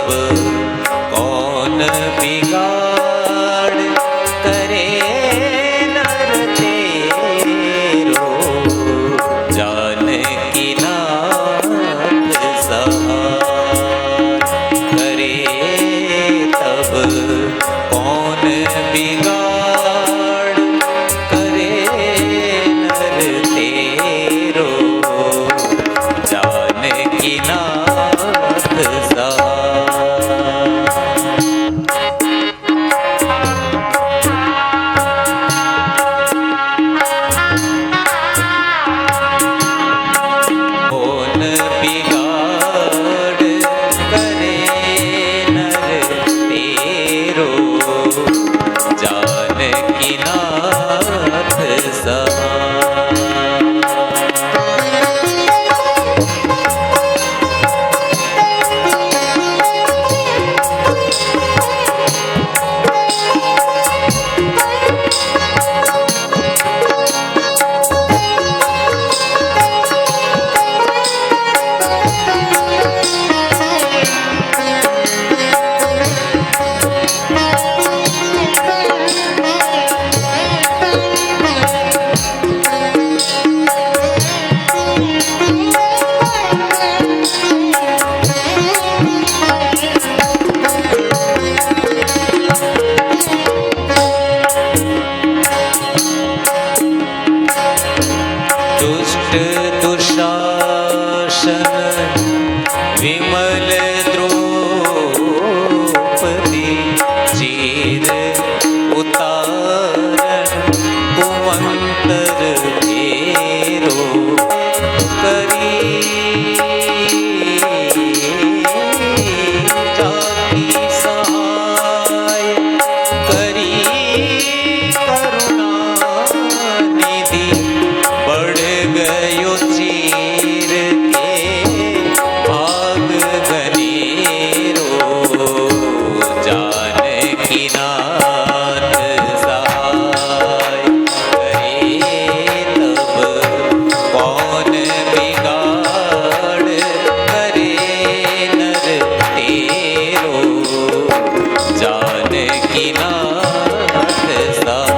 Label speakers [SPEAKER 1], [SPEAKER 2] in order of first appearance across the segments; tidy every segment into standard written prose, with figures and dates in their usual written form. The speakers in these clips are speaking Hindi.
[SPEAKER 1] कौन बिगाड़ करे नर तेरो। जानकी नाथ सहाय करे तब कौन बिगाड़ करे नर तेरो। जानकी नाथ कौन बिगाड़ करे नर तेरो। जानकी नाथ दुष्ट दुशासन विमल द्रौपदी चीर उतारन कुमंतर घेरो। करी जाकी सहाय करी करुणा निधि। बढ़ गयो चीर के भाग गनेरो। जानकी नाथ सहाय करे तब कौन बिगाड़ करे नर तेरो। जानकी नाथ सहाय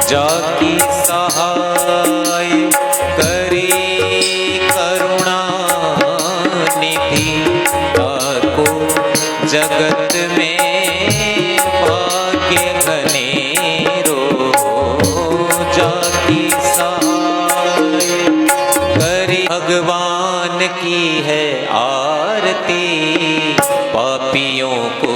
[SPEAKER 1] जाकी सहाय करी करुणा निधि। ताको जगत में भाग्य घनेरो। जाकी सहाय करी भगवान की है आरती। पापियों को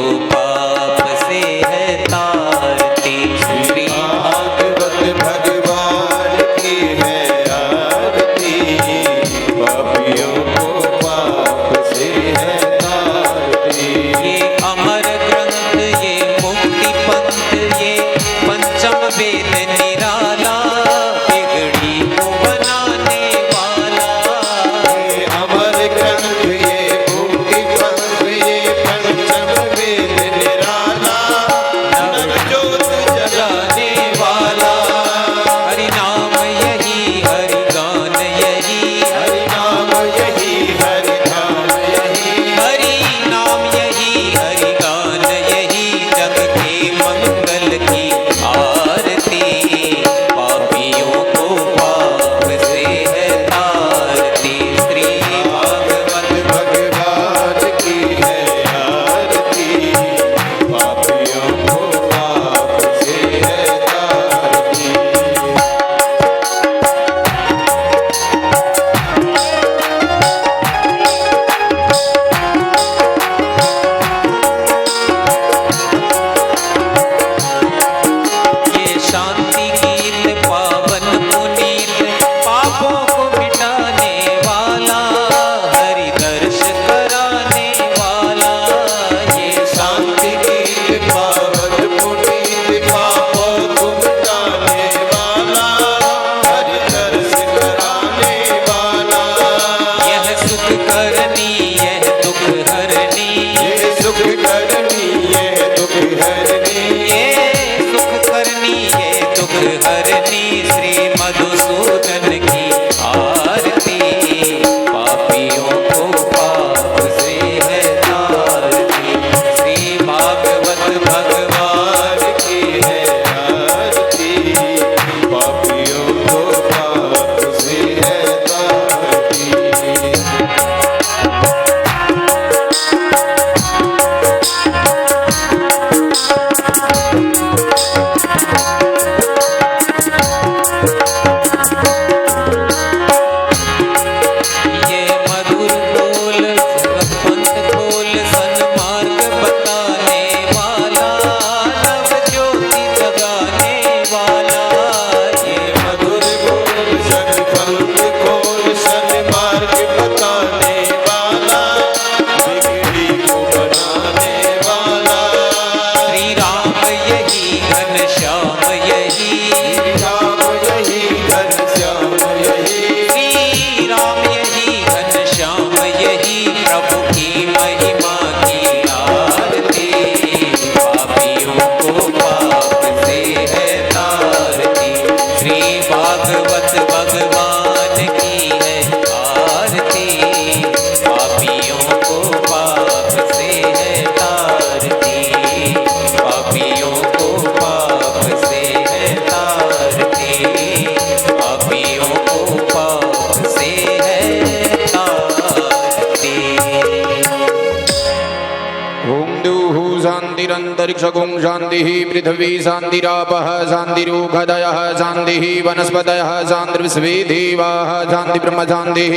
[SPEAKER 2] शान्तिरन्तरिक्षगुं शान्तिः पृथिवी शान्तिरापः शान्तिरूखदयः शान्तिः वनस्पतयः शान्तिर्विश्वे देवाः शान्तिब्रह्म शान्तिः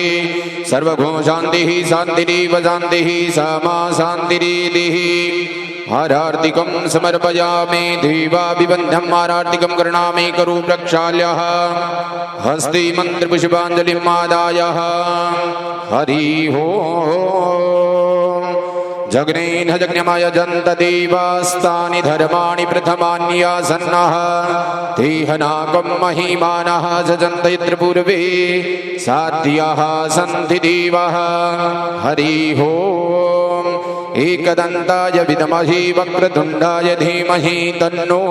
[SPEAKER 2] सर्वगुण शान्तिः शान्तिरेव शान्तिः सा मा शान्तिरेतिः आरार्तिकं समर्पयामि देवाभिवन्द्यम् आरार्तिकं गृह्णामि करो प्रक्षाल्यः हस्ते मन्त्रपुष्पाञ्जलिम् आदाय हरि ओम् जग्नेन जज्ञमयजन्त देवास्तानि धर्माणि प्रथमान्यासन्नः तेहनाकं महिमानः सजन्त यत्र पूर्वे साध्यः सन्ति देवः हरि ओम् एकदन्ताय विद्महे वक्रतुण्डाय धीमहि तन्नो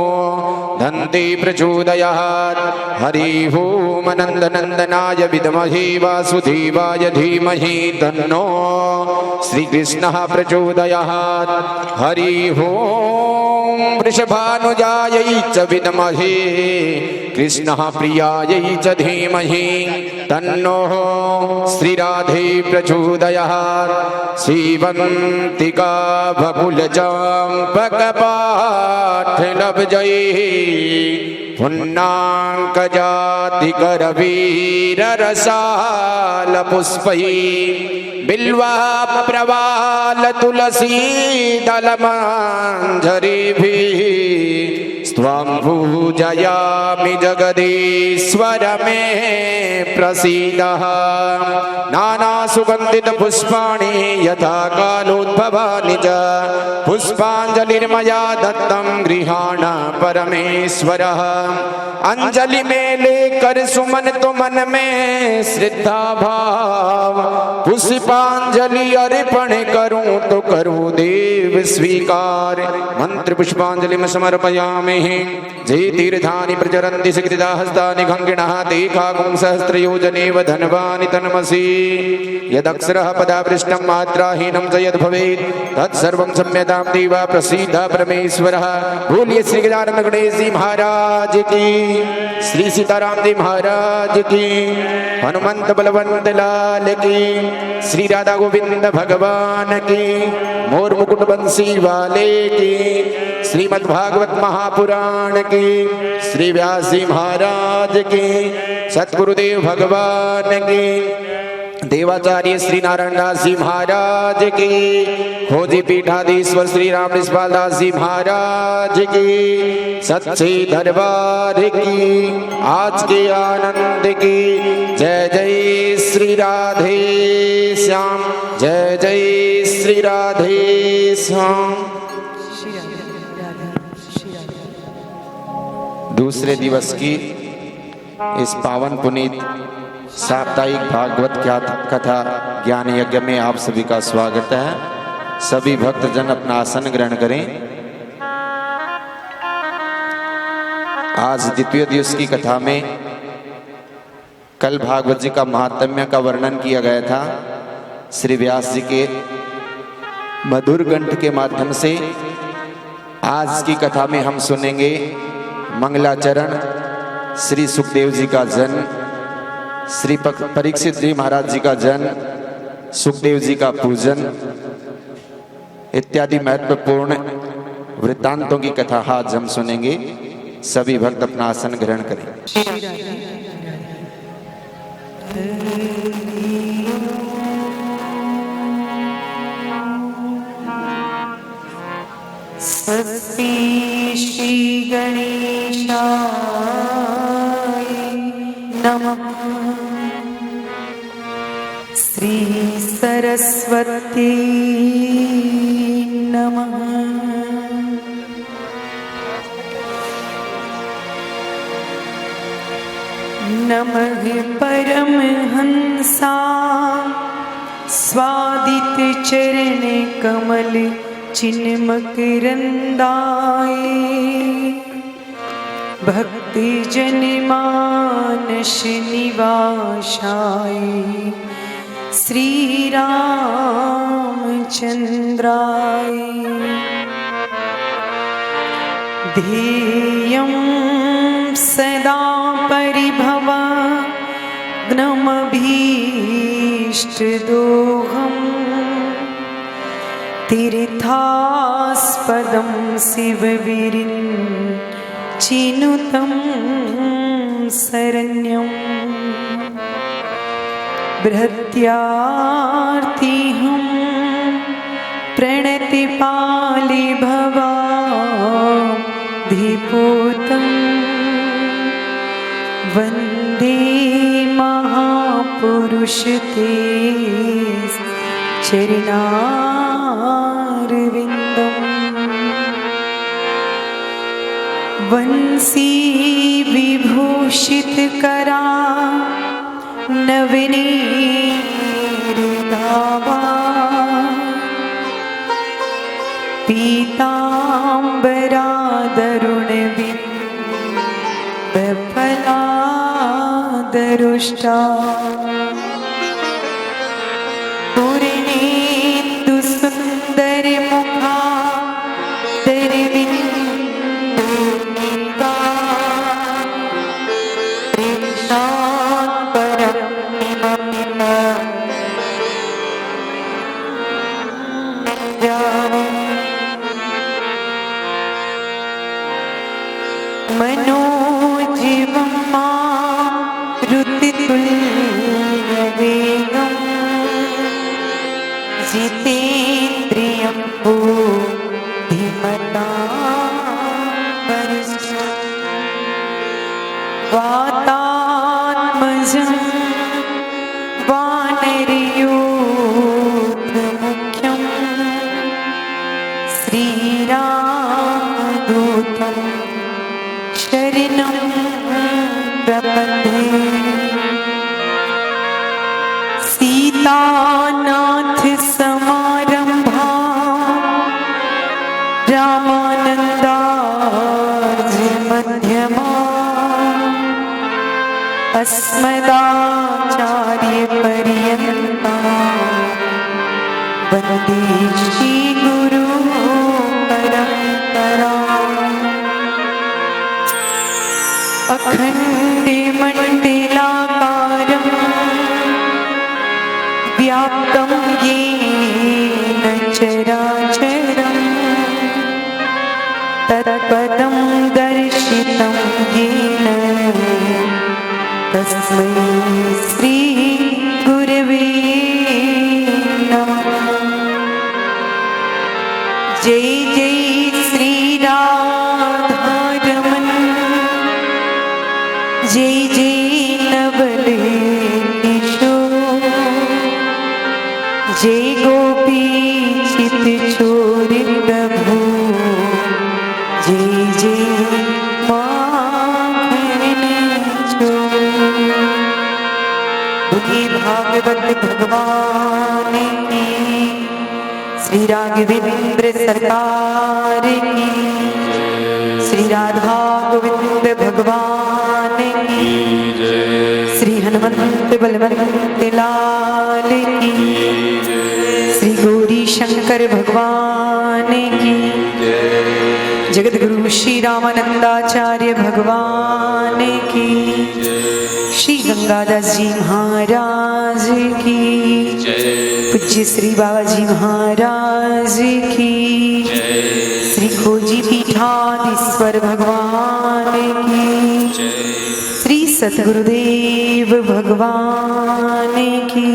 [SPEAKER 2] दन्ती प्रचोदयात् हरि ओम् नन्दनन्दनाय विद्महे वासुदेवाय धीमहि तन्नो श्रीकृष्णः प्रचोदयात् हरि ओम् वृषभानुजायै च विद्महे कृष्णः प्रियायै च धीमहि तन्नो श्रीराधे प्रचोदयात् सीवन्तिका बकुलचाम्पकपाठलब्जैः पुण्णाङ्कजातिकरवीररसालपुष्पैः बिल्वाप्रवालतुलसीदलमञ्जरीभिः स्वां पूजयामि जगदीश्वर मे प्रसीदः नानासुगन्धितपुष्पाणि यथा कालोद्भवानि च पुष्पाञ्जलिर्मया दत्तं गृहाण परमेश्वरः अंजलि में लेकर सुमन तो मन में श्रद्धा भाव पुष्पांजलि अर्पण करूं तो करूं देव स्वीकार मंत्र पुष्पांजलि में समर्पयामि जे तीर्थानि प्रचरन्ति सुकृता हस्तानि खङ्गिणः ते खागुं सहस्रयोजनेव धनवानि तन्मसि यदक्षरः पदापृष्टं मात्राहीनं च यद् भवेत् तत्सर्वं सम्यतां देवा प्रसीद परमेश्वरः बोलिए श्री गजानन गणेश जी महाराज की श्री सीताराम जी महाराज की हनुमंत बलवंत लाल की श्री राधा गोविंद भगवान की मोर मुकुट बंसी वाले की श्रीमद् भागवत महापुराण की श्री व्यास जी महाराज की सतगुरुदेव भगवान की देवाचार्य श्री नारायण दास जी महाराज की खोजी पीठाधीश्वर श्री राम निष्पाल दास जी महाराज की सच्चे दरबार की आज के आनंद की जय जय श्री राधे श्याम जय जय श्री राधे श्याम। दूसरे दिवस की इस पावन पुनीत साप्ताहिक भागवत कथा ज्ञान यज्ञ में आप सभी का स्वागत है। सभी भक्तजन अपना आसन ग्रहण करें। आज द्वितीय दिवस की कथा में कल भागवत जी का महात्म्य का वर्णन किया गया था। श्री व्यास जी के मधुर कंठ के माध्यम से आज की कथा में हम सुनेंगे मंगलाचरण, श्री सुखदेव जी का जन्म, श्री परीक्षित जी महाराज जी का जन्म, सुखदेव जी का पूजन इत्यादि महत्वपूर्ण वृत्तांतों की कथा आज हम सुनेंगे। सभी भक्त अपना आसन ग्रहण करें।
[SPEAKER 3] स्वस्ति श्री गणेशाय नमः। श्री सरस्वती नमः। नमः परमहंसा स्वादित चरण कमल चिन्मकरंदाय भक्ति जनमानस निवासाय श्री रामचंद्राय ध्येयं सदा परिभवग्नमभीष्टदोहम् तीर्थास्पदं शिवविरिञ्चिनुतं शरण्यं बृहत्यार्तिहं प्रणतिपालि भवाधिपूतं वन्दे महापुरुष ते चरणारविन्दम् वंशी विभूषित करा नवनीरदावा पीताम्बरादरुणविफलादरुष्टा पूर्णेन्दु सुन्दर मुखा दरविन्दुनिका प्रेक्षात्परं मनोजीवं मारुतितुल्यवेगं जितेन्द्रियं बुद्धिमतां वातात्मजं वानरयूथमुख्यं श्रीरामदूतं शरणं प्रपद्ये सीतानाथ समारंभा रामानन्दार्य मध्यमा अस्मदाचार्यपर्यन्ता वन्दे श्रीगुरु परम्परा अखण्डमण्डलाकारं व्याप्तं येन चराचरं तत्पदं दर्शितं येन तस्मै श्रीगुरवे नमः। जय जय श्रीराधारमण जय जय नवले किशोर जय गोपी चित चोर प्रभु जय जय माखन चोर। बुद्धि भागवत भगवान की श्री राघवेंद्र सरकार की श्री राधा गोविंद भगवान की श्री हनुमंत बलवंत लाल की श्री गौरी शंकर भगवान की जगत गुरु श्री रामानंदाचार्य भगवान की श्री गंगादास जी महाराज की पूज्य श्री बाबा जी महाराज की श्री खोजी पीठाधीश्वर भगवान की श्री सतगुरुदेव भगवान की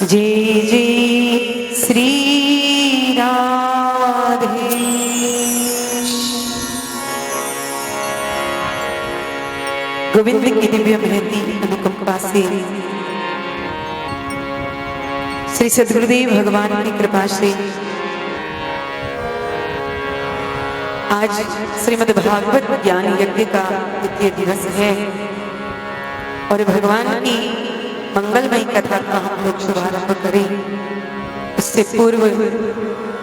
[SPEAKER 3] जय जय श्री राधे। गोविंद की दिव्य महती अनुकंपा से श्री सद्गुरुदेव भगवान की कृपा से आज श्रीमद् भागवत ज्ञान यज्ञ का द्वितीय दिवस है और भगवान की मंगलमयी कथा का हम लोग शुभारंभ करें। उससे पूर्व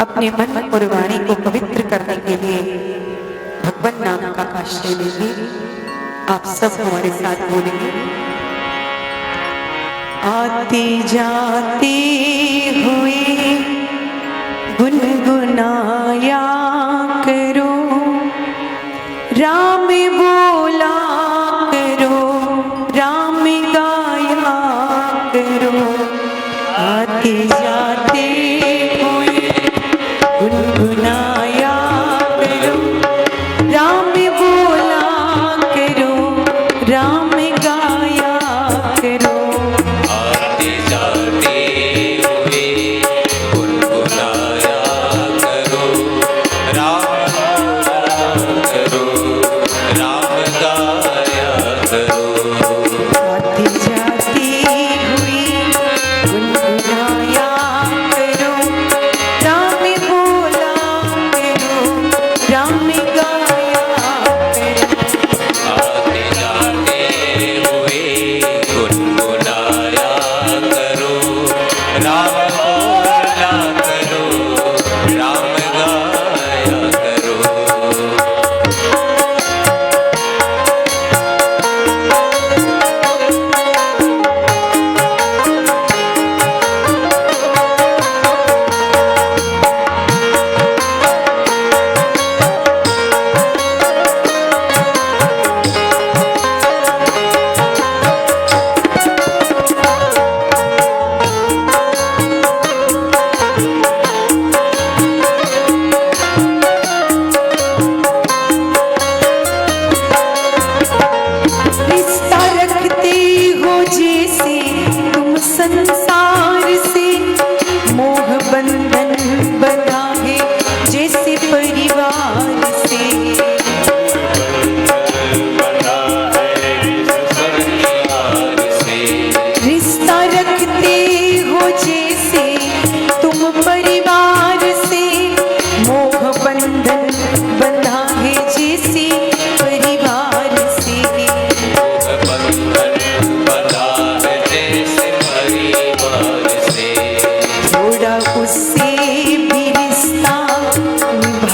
[SPEAKER 3] अपने मन और वाणी को पवित्र करने के लिए भगवान नाम का आश्रय लेंगे। आप सब हमारे साथ बोलेंगे। आते जाते हुए गुनगुनाया करो, राम बोला करो, राम गाया करो। आते जाते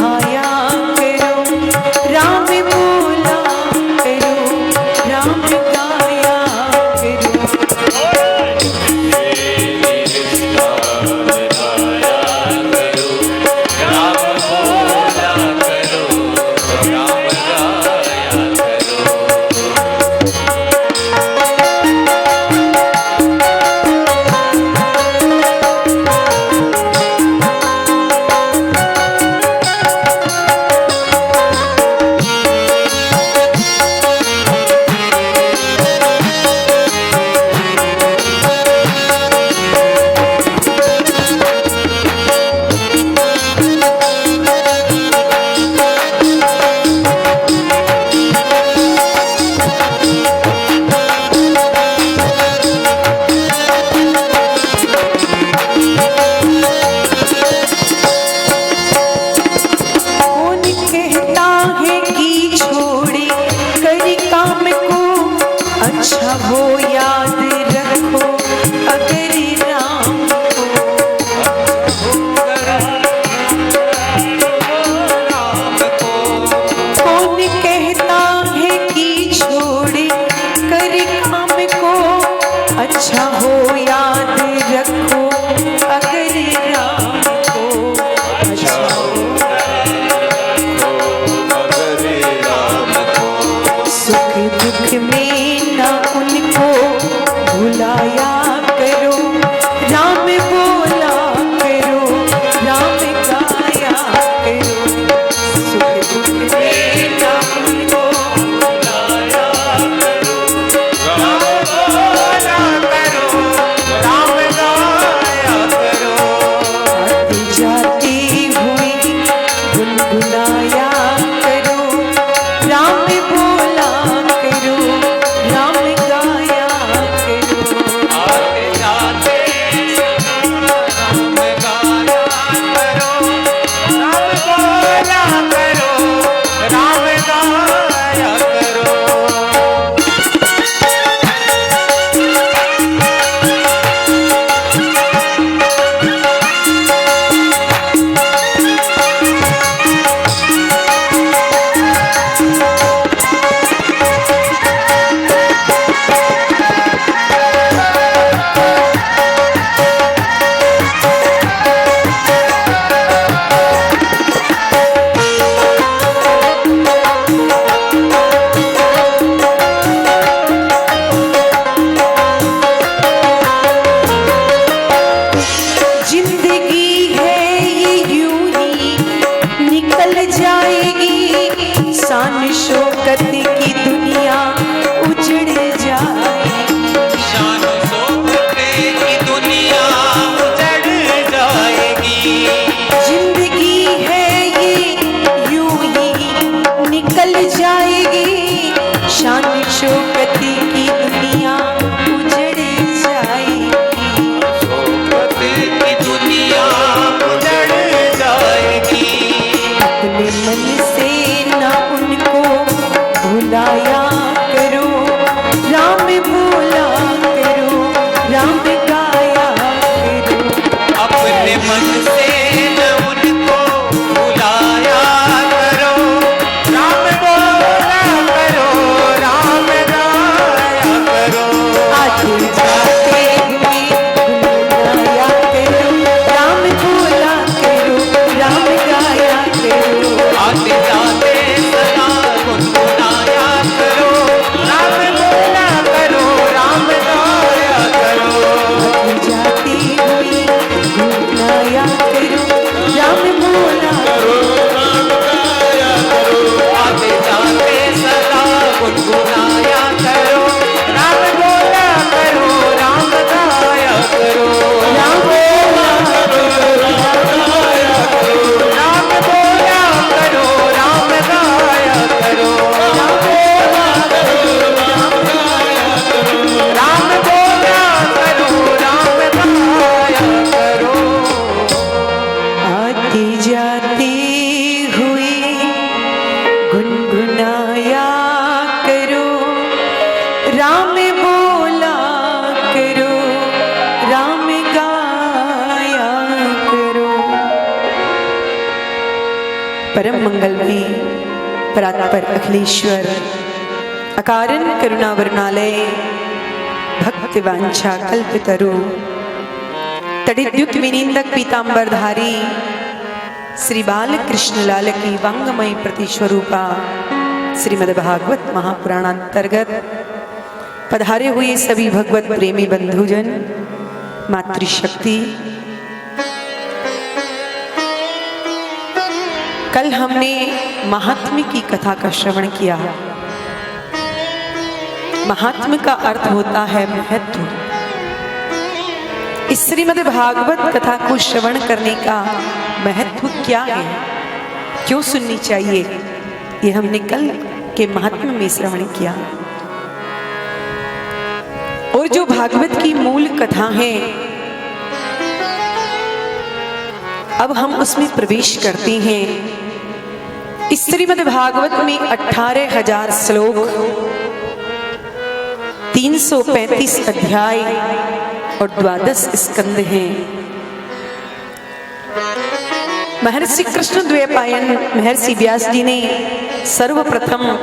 [SPEAKER 3] गाया करो, राम बोला करो, राम गाया करो। अच्छा हो याद रखो अगर राम को, कौन कहता है कि छोड़े कर काम को, अच्छा हो याद रखो अगर राम को, अच्छा हो सुख दुख में ना उनको भुलाया करो, राम बोला करो, राम गाया करो। सुख दुख में ना उनको भुलाया करो, राम बोला करो, राम गाया करो। आते जाते हुए गुनगुनाया करो, राम बोला करो, राम गाया करो।
[SPEAKER 1] आते जाते राम गाया करो, राम बोला करो, राम गाया करो।
[SPEAKER 3] जिंदगी है ये यूं ही निकल जाएगी, शान शौकत की दुनिया उजड़ जाएगी।
[SPEAKER 1] शान शौकत की दुनिया उजड़ जाएगी।
[SPEAKER 3] जिंदगी है ये यूं ही निकल जाएगी, शान शौकत की दुनिया उजड़ जाएगी।
[SPEAKER 1] शौकत की दुनिया उजड़ जाएगी।
[SPEAKER 3] अपने मन से ना उनको भुलाया परम मंगलमय परात्पर अखिलेश्वर अकारण करुणा वरुणालय भक्ति वांछा कल्पतरु तड़िद्युत विनिंदक पीतांबरधारी श्री बाल कृष्ण लाल की वांगमय प्रतिस्वरूपा श्रीमद्भागवत महापुराणांतर्गत पधारे हुए सभी भगवत प्रेमी बंधुजन, मातृशक्ति, कल हमने महात्म्य की कथा का श्रवण किया। महात्म्य का अर्थ होता है महत्व। इस श्रीमद्भागवत कथा को श्रवण करने का महत्व क्या है, क्यों सुननी चाहिए, ये हमने कल के महात्म्य में श्रवण किया। और जो भागवत की मूल कथा है, अब हम उसमें प्रवेश करते हैं। इस श्रीमद्भागवत में 18,000 श्लोक, 335 अध्याय और 12 स्कंद हैं। महर्षि कृष्ण द्वैपायन महर्षि व्यास जी ने सर्वप्रथम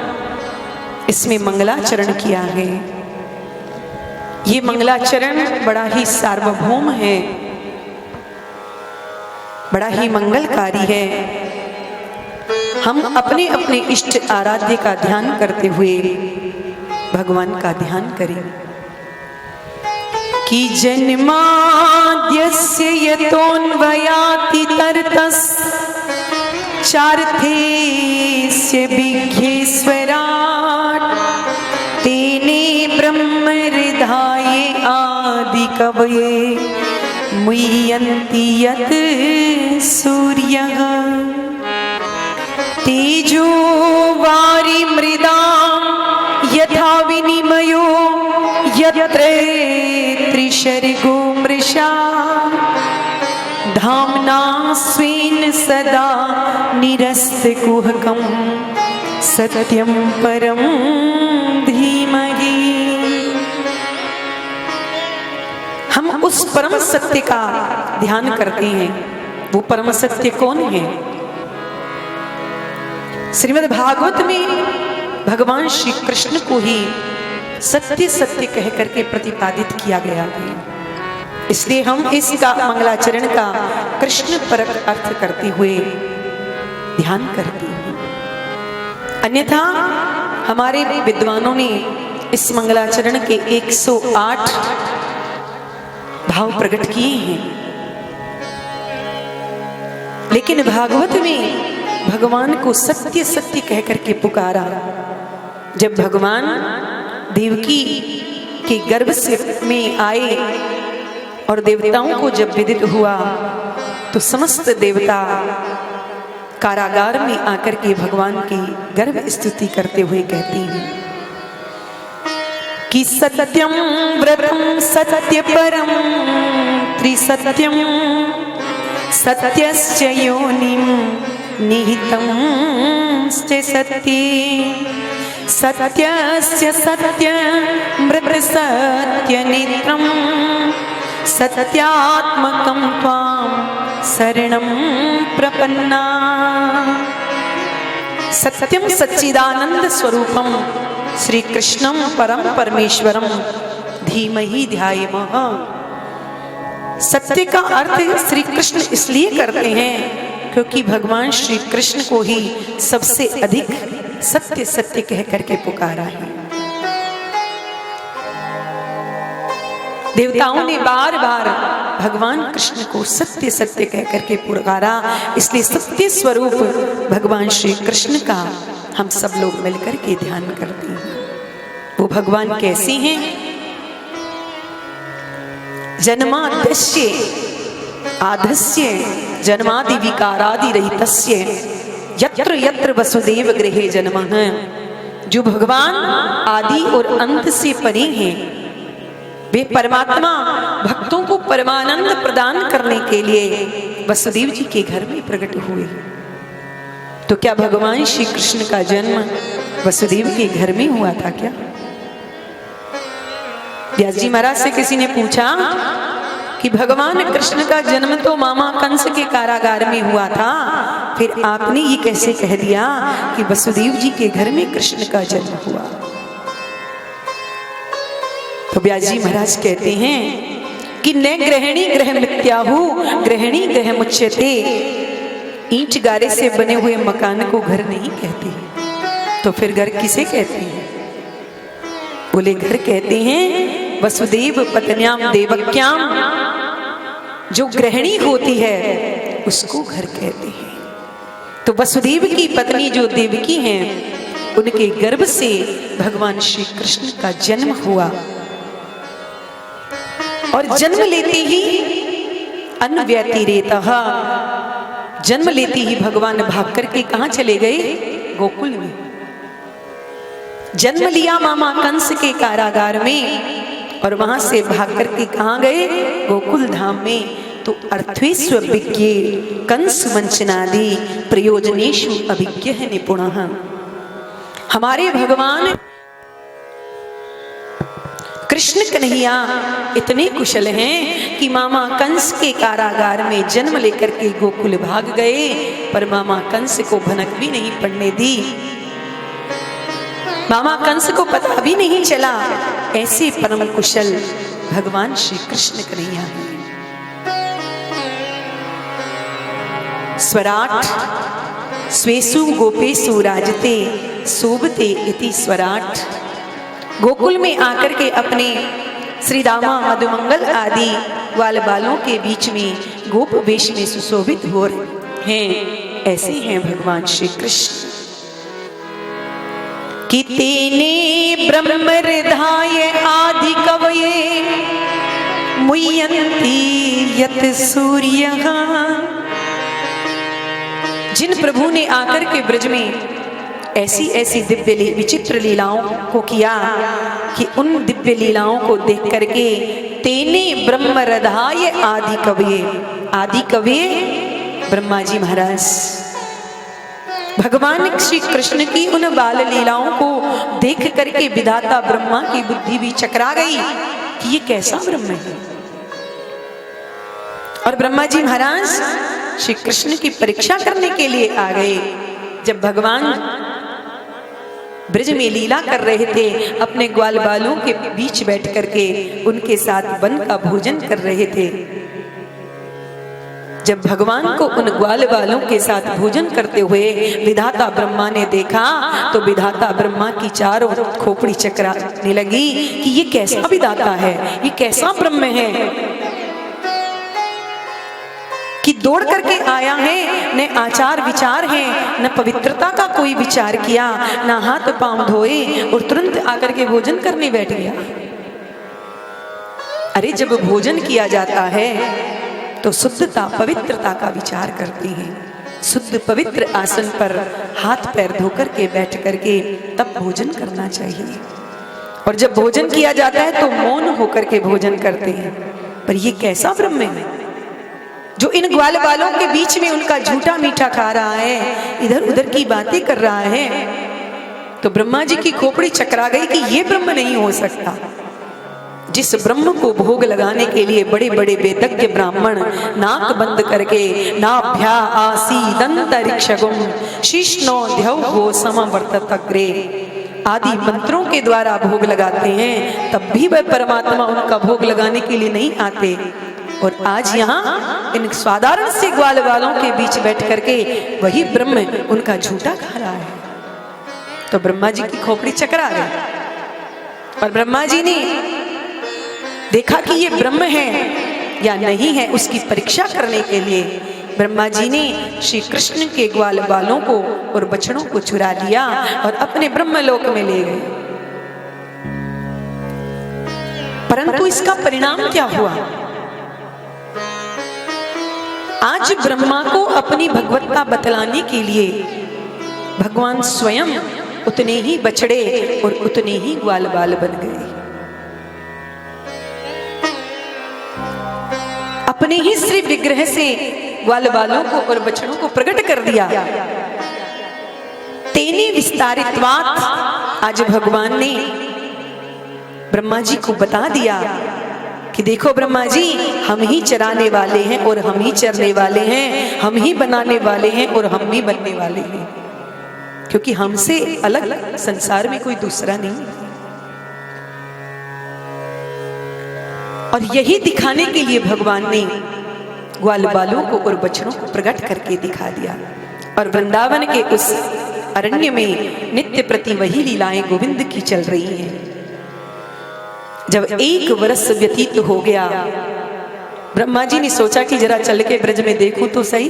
[SPEAKER 3] इसमें मंगलाचरण किया है। ये मंगलाचरण बड़ा ही सार्वभौम है, बड़ा ही मंगलकारी है। हम अपने अपने इष्ट आराध्य का ध्यान करते हुए भगवान का ध्यान करें कि जन्माद्यस्य यतोऽन्वयाति तरतश्चार्थेस्य विघ्नेश्वराट् तेने ब्रह्महृदाय आदिकवये मुह्यन्ति यत् सूर्यः तेजो वारि मृदां यथा विनिमयो यत्र त्रिशर्गो मृषा धाम्ना स्वेन सदा निरस्तकुहकं सत्यं परं धीमहि। हम उस परम सत्य का ध्यान करते हैं। वो परम सत्य कौन है? श्रीमद् भागवत में भगवान श्री कृष्ण को ही सत्य सत्य कह करके प्रतिपादित किया गया है। इसलिए हम इसका मंगलाचरण का कृष्ण परक अर्थ करते हुए ध्यान करते हैं। अन्यथा हमारे विद्वानों ने इस मंगलाचरण के 108 भाव प्रकट किए हैं, लेकिन भागवत में भगवान को सत्य सत्य कह करके पुकारा। जब भगवान देवकी के गर्भ से में आए और देवताओं को जब विदित हुआ तो समस्त देवता कारागार में आकर के भगवान की गर्भ स्तुति करते हुए कहती हैं कि सत्यम व्रतम सत्य परम त्रिसत्यम सत्यस्य योनिम निहितं सत्ये सत्यस्य सत्यमृत सत्यनेत्रं सत्यात्मकं त्वां शरणं प्रपन्ना। सत्यम सच्चिदानंद स्वरूपम श्री कृष्णम परम परमेश्वरम धीमहि ध्यायेमः। सत्य का अर्थ श्री कृष्ण इसलिए करते हैं क्योंकि भगवान श्री कृष्ण को ही सबसे अधिक सत्य सत्य कह करके पुकारा है। देवताओं ने बार बार भगवान कृष्ण को सत्य सत्य कह करके पुकारा, इसलिए सत्य स्वरूप भगवान श्री कृष्ण का हम सब लोग मिलकर के ध्यान करते हैं। वो भगवान कैसे हैं? जन्माद्यस्य आधस्य जन्मादि विकारादि रहितस्य यत्र यत्र वसुदेव गृहे जन्मः। जो भगवान आदि और अंत से परे हैं, वे परमात्मा भक्तों को परमानंद प्रदान करने के लिए वसुदेव जी के घर में प्रकट हुए। तो क्या भगवान श्री कृष्ण का जन्म वसुदेव के घर में हुआ था क्या? व्यास जी महाराज से किसी ने पूछा कि भगवान कृष्ण का जन्म तो मामा कंस के कारागार में हुआ था, फिर आपने ये कैसे कह दिया कि वसुदेव जी के घर में कृष्ण का जन्म हुआ? तो व्यास जी महाराज कहते हैं कि न ग्रहणी ग्रह मिथ्याहु ग्रहणी ग्रह मुच्यते। ईंट गारे से बने हुए मकान को घर नहीं कहते, तो फिर घर किसे कहते हैं? बोले घर कहते हैं वसुदेव पत्न्याम देवक्याम, जो गृहिणी होती है उसको घर कहते हैं। तो वसुदेव की पत्नी जो देवकी हैं, उनके गर्भ से भगवान श्री कृष्ण का जन्म हुआ। और जन्म लेते ही अन्व्यतिरेतः, जन्म लेते ही भगवान भाग करके कहां चले गए? गोकुल में। जन्म लिया मामा कंस के कारागार में और वहां से भाग करके कहां गए? गोकुल धाम में। तो अर्थेष्व विज्ञे कंस वंचनादि प्रयोजनेषु अभिज्ञ निपुणः। हमारे भगवान कृष्ण कन्हैया इतने कुशल हैं कि मामा कंस के कारागार में जन्म लेकर के गोकुल भाग गए, पर मामा कंस को भनक भी नहीं पड़ने दी। मामा कंस को पता भी नहीं चला। ऐसे परम कुशल भगवान श्री कृष्ण कन्हैया हैं। स्वराट स्वेसु गोपेसु राजते शोभते इति स्वराट। गोकुल में आकर के अपने श्री रामा मधुमंगल आदि ग्वाल बालों के बीच में गोप वेश में सुशोभित हो रहे हैं। ऐसे हैं भगवान श्री कृष्ण। कि तेने ब्रह्म हृदय आदि कवये मुह्यन्ति यत सूर्यः। जिन प्रभु ने आकर के ब्रज में ऐसी ऐसी दिव्य विचित्र लीलाओं को किया कि उन दिव्य लीलाओं को देख करके तेने ब्रह्म हृदय आदि कवये, आदि कवि ब्रह्मा जी महाराज भगवान श्री कृष्ण की उन बाल लीलाओं को देख करके विधाता ब्रह्मा की बुद्धि भी चकरा गई कि ये कैसा ब्रह्म है। और ब्रह्मा जी महाराज श्री कृष्ण की परीक्षा करने के लिए आ गए। जब भगवान ब्रज में लीला कर रहे थे, अपने ग्वाल बालों के बीच बैठ करके उनके साथ वन का भोजन कर रहे थे। जब भगवान को उन ग्वाल बालों के साथ भोजन करते हुए विधाता ब्रह्मा ने देखा, तो विधाता ब्रह्मा की चारों खोपड़ी चकराने लगी कि ये कैसा विधाता है, ये कैसा ब्रह्म है कि दौड़ करके आया है, न आचार विचार है, न पवित्रता का कोई विचार किया, न हाथ पांव धोए और तुरंत आकर के भोजन करने बैठ गया। अरे जब भोजन किया जाता है तो शुद्धता पवित्रता का विचार करते हैं। शुद्ध पवित्र आसन पर हाथ पैर धोकर के बैठ करके तब भोजन करना चाहिए। और जब भोजन किया जाता है तो मौन होकर के भोजन करते हैं। पर ये कैसा ब्रह्म है जो इन ग्वाल बालों के बीच में उनका झूठा मीठा खा रहा है, इधर उधर की बातें कर रहा है। तो ब्रह्मा जी की खोपड़ी चकरा गई कि ये ब्रह्म नहीं हो सकता। जिस ब्रह्म को भोग लगाने के लिए बड़े बड़े वेदज्ञ ब्राह्मण नाक बंद करके नाभ्या आसीदंतरिक्षगुम शिष्णो ध्यौ समवर्ततग्रे आदि मंत्रों के द्वारा भोग लगाते हैं, तब भी वह परमात्मा उनका भोग लगाने के लिए नहीं आते। और आज यहाँ इन साधारण से ग्वाल वालों के बीच बैठ करके वही ब्रह्म उनका झूठा खा रहा है। तो ब्रह्मा जी की खोपड़ी चकरा गई। और ब्रह्मा जी ने देखा कि ये ब्रह्म है या नहीं है, उसकी परीक्षा करने के लिए ब्रह्मा जी ने श्री कृष्ण के ग्वाल बालों को और बछड़ों को चुरा लिया और अपने ब्रह्मलोक में ले गए। परंतु इसका परिणाम क्या हुआ? आज ब्रह्मा को अपनी भगवत्ता बतलाने के लिए भगवान स्वयं उतने ही बछड़े और उतने ही ग्वाल बाल बन गए। अपने ही श्री विग्रह से ग्वाल बालों को और बछड़ों को प्रकट कर दिया। तेने विस्तारित्वात् आज भगवान ने ब्रह्मा जी को बता दिया कि देखो ब्रह्मा जी, हम ही चराने वाले हैं और हम ही चरने वाले हैं, हम ही बनाने वाले हैं और हम ही बनने वाले हैं, क्योंकि हमसे अलग संसार में कोई दूसरा नहीं। और यही दिखाने के लिए भगवान ने ग्वाल बालों को और बछड़ों को प्रकट करके दिखा दिया। और वृंदावन के उस अरण्य में नित्य प्रति वही लीलाएं गोविंद की चल रही हैं। जब 1 वर्ष व्यतीत हो गया, ब्रह्मा जी ने सोचा कि जरा चल के ब्रज में देखूं तो सही।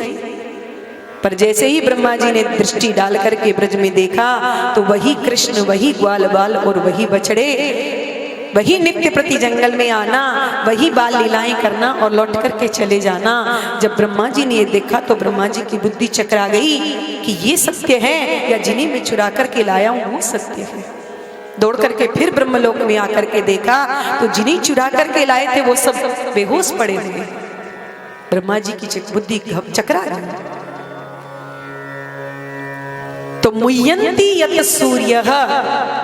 [SPEAKER 3] पर जैसे ही ब्रह्मा जी ने दृष्टि डाल करके ब्रज में देखा तो वही कृष्ण, वही ग्वाल बाल और वही बछड़े, वही नित्य प्रति जंगल में आना, वही बाल लीलाएं करना और लौट करके चले जाना। जब ब्रह्मा जी ने ये देखा तो ब्रह्मा जी की बुद्धि चकरा गई कि ये सत्य है या जिन्हें मैं चुरा करके लाया हूं वो सत्य है। दौड़ करके फिर ब्रह्मलोक में आकर के देखा तो जिन्हें चुरा करके लाए थे वो सब बेहोश पड़े हुए। ब्रह्मा जी की बुद्धि चकरा गई। तो मुह्यंती यत सूर्य,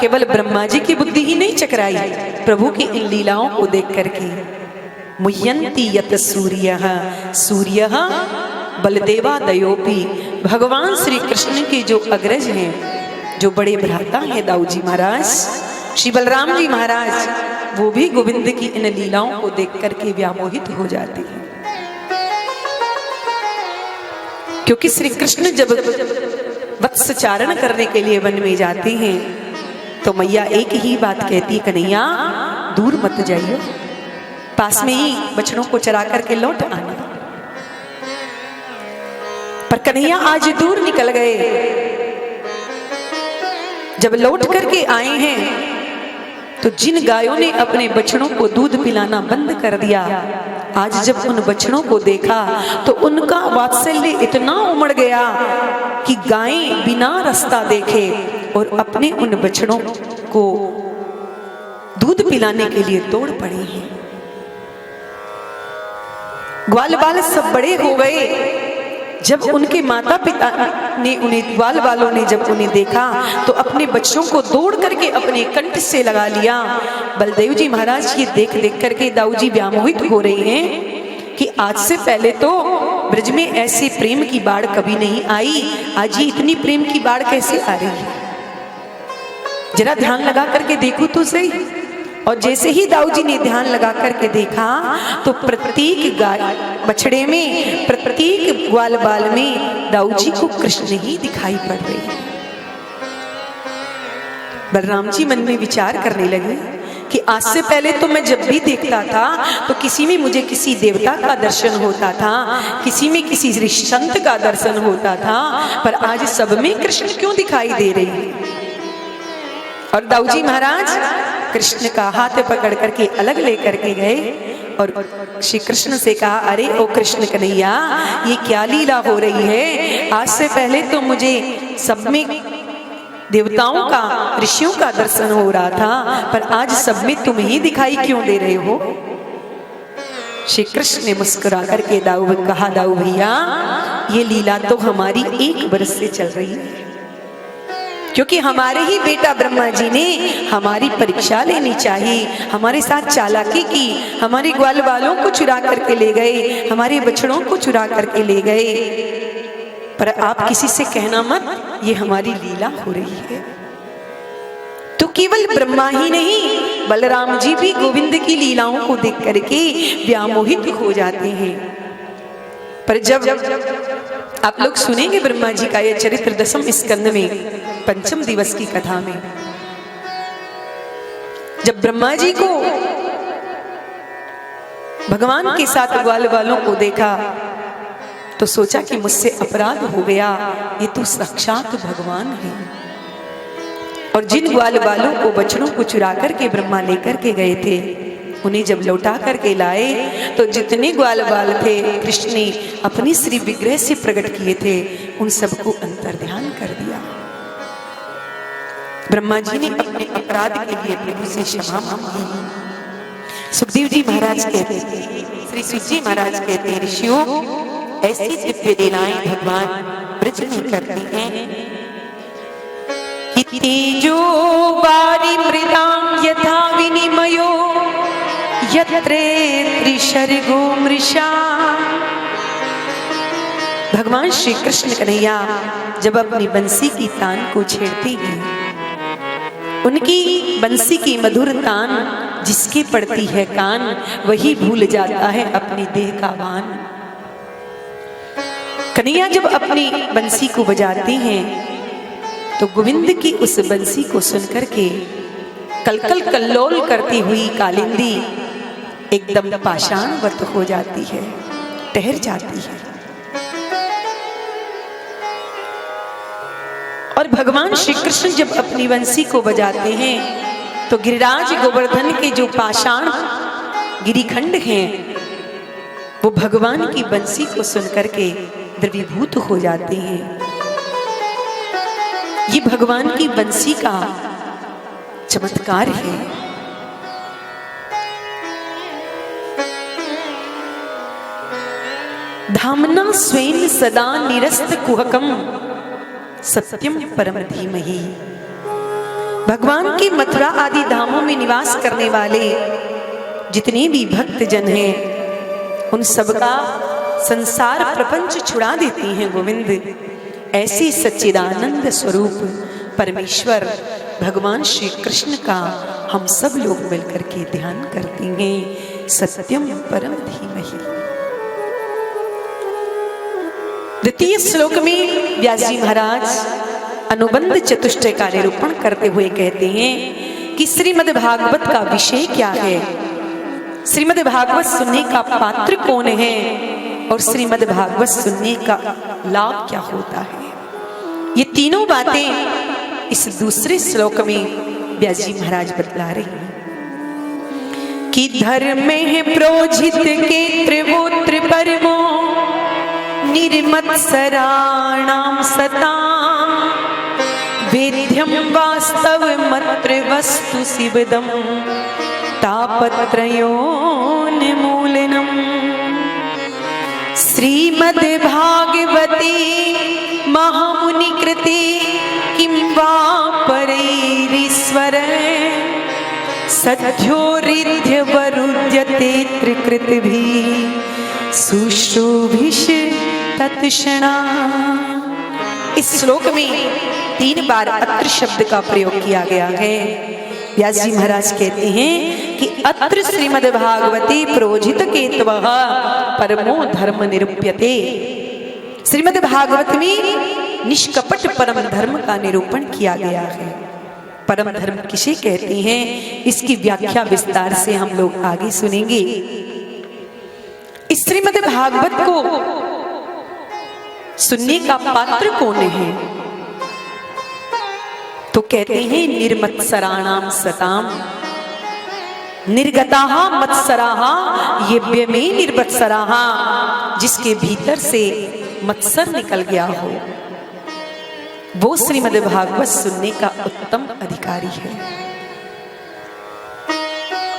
[SPEAKER 3] केवल ब्रह्मा जी की बुद्धि ही नहीं चकराई, प्रभु की इन लीलाओं को देख करके। मुह्यंती यत सूर्य, सूर्य बलदेवा दयोपी, भगवान श्री कृष्ण के जो अग्रज हैं, जो बड़े भ्राता हैं दाऊ जी महाराज, श्री बलराम जी महाराज, वो भी गोविंद की इन लीलाओं को देख करके व्यामोहित हो जाते हैं। क्योंकि श्री कृष्ण जब वत्स चारण करने के लिए वन में जाते हैं तो मैया एक ही बात कहती, कन्हैया दूर मत जाइए, पास में ही बछड़ों को चरा करके लौट आना। पर कन्हैया आज दूर निकल गए। जब लौट करके आए हैं तो जिन गायों ने अपने बछड़ों को दूध पिलाना बंद कर दिया, आज जब उन बछड़ों को देखा तो उनका वात्सल्य इतना उमड़ गया कि गायें बिना रास्ता देखे और अपने उन बछड़ों को दूध पिलाने के लिए दौड़ पड़ी हैं। ग्वाल बाल सब बड़े हो गए। जब उनके माता पिता ने उन्हें, ग्वाल बालों ने जब उन्हें देखा तो अपने बच्चों को दौड़ करके अपने कंठ से लगा लिया। बलदेव जी महाराज ये देख देख करके दाऊ जी व्यामोहित हो रहे हैं कि आज से पहले तो ब्रज में ऐसी प्रेम की बाढ़ कभी नहीं आई, आज ये इतनी प्रेम की बाढ़ कैसे आ रही है, जरा ध्यान लगा करके देखो तो सही। और जैसे ही दाऊ जी ने ध्यान लगा करके देखा तो प्रत्येक गाय बछड़े में, प्रत्येक ग्वाल बाल में दाऊ जी को कृष्ण ही दिखाई पड़ रही है। बलराम जी मन में विचार करने लगे कि आज से पहले तो मैं जब भी देखता था तो किसी में मुझे किसी देवता का दर्शन होता था, किसी में किसी ऋषि संत का दर्शन होता था, पर आज सब में कृष्ण क्यों दिखाई दे रहे हैं। और दाऊ जी महाराज कृष्ण का हाथ पकड़ करके अलग लेकर के गए और श्री कृष्ण से कहा, अरे ओ कृष्ण कन्हैया, ये क्या लीला हो रही है, आज से पहले तो मुझे सब में देवताओं का, ऋषियों का दर्शन हो रहा था, पर आज सब में तुम ही दिखाई क्यों दे रहे हो। श्री कृष्ण ने मुस्कुरा करके कहा, दाऊ भैया ये लीला तो हमारी 1 वर्ष से चल रही है, क्योंकि हमारे ही बेटा ब्रह्मा जी ने हमारी परीक्षा लेनी चाहिए, हमारे साथ चालाकी की, हमारे ग्वाल बालों को चुरा करके ले गए, हमारे बछड़ों को चुरा करके ले गए, पर आप किसी से कहना मत, ये हमारी लीला हो रही है। तो केवल ब्रह्मा ही नहीं, बलराम जी भी गोविंद की लीलाओं को देख करके व्यामोहित हो जाते हैं। पर जब आप लोग सुनेंगे ब्रह्मा जी का यह चरित्र 10वें स्कंद में 5वें दिवस की कथा में, जब ब्रह्मा जी को भगवान के साथ ग्वाल बालों को देखा तो सोचा कि मुझसे अपराध हो गया, ये तो साक्षात भगवान है। और जिन ग्वाल बालों को, बछड़ों को चुरा करके ब्रह्मा लेकर के गए थे, उन्हें जब लौटा करके लाए तो जितने ग्वाल बाल थे कृष्ण ने अपनी श्री विग्रह से प्रकट किए थे, उन सबको अंतर्ध्यान कर दिया। ब्रह्मा जी ने अपने अपराध के लिए प्रभु से क्षमा मांगी। सुखदेव जी महाराज कहते हैं, श्री सुख जी महाराज कहते हैं, ऋषियों ऐसी दिव्य लीलाएं भगवान ब्रज में करते हैं कि तेजो वारी मृदाम यथा विनिमयो यत्रे शर्गो मृषा। भगवान श्री कृष्ण कन्हैया जब अपनी बंसी की तान को छेड़ते हैं, उनकी बंसी की मधुर तान जिसके पड़ती है कान, वही भूल जाता है अपनी देह का भान। कन्हैया जब अपनी बंसी को बजाते हैं तो गोविंद की उस बंसी को सुनकर के कलकल कल्लोल करती हुई कालिंदी एकदम पाषाणवत हो जाती है, ठहर जाती है। और भगवान श्री कृष्ण जब अपनी बंसी को बजाते हैं तो गिरिराज गोवर्धन के जो पाषाण गिरिखंड हैं वो भगवान की बंसी को सुनकर के द्रवीभूत हो जाते हैं। ये भगवान की बंसी का चमत्कार है। धामना स्वेन सदा निरस्त कुहकम सत्यम परम धीमहि। भगवान के मथुरा आदि धामों में निवास करने वाले जितने भी भक्त जन हैं, उन सबका संसार प्रपंच छुड़ा देती हैं गोविंद। ऐसे सच्चिदानंद स्वरूप परमेश्वर भगवान श्री कृष्ण का हम सब लोग मिलकर के ध्यान करते हैं। सत्यम परम धीमहि। द्वितीय श्लोक में व्यास जी महाराज अनुबंध चतुष्टय का निरूपण करते हुए कहते हैं कि श्रीमद् भागवत का विषय क्या है, श्रीमद् भागवत सुनने का पात्र कौन है और श्रीमद् भागवत सुनने का लाभ क्या होता है। ये तीनों बातें इस दूसरे श्लोक में व्यास जी महाराज बतला रहे हैं कि धर्म है प्रोजित के त्रिवोत्र परमो निर्मत्सराणाम सताम वेद्यम वास्तव मत्र वस्तु शिवदम तापत्रयोन्मूलनम। श्रीमद् भागवते महामुनि कृते किं वा परैरीश्वर सद्योरिध्य वरुध्यते त्रिकृतिभिः सुश्रोभिष तत्क्षणा। इस श्लोक में 3 बार अत्र शब्द का प्रयोग किया गया है। व्यास जी महाराज कहते हैं कि अत्र श्रीमद् भागवते प्रोजित केतवः परमो धर्म निरूप्यते। श्रीमद् भागवत में निष्कपट परम धर्म का निरूपण किया गया है। परम धर्म किसे कहते हैं, इसकी व्याख्या विस्तार से हम लोग आगे सुनेंगे। इस श्रीमद् भागवत को सुनने का पात्र कौन है, तो कहते हैं निर्मत्सराणाम सताम। निर्गताः मत्सराः येभ्य में निर्मत्सराः, जिसके भीतर से मत्सर निकल गया हो वो श्रीमद् भागवत सुनने का उत्तम अधिकारी है।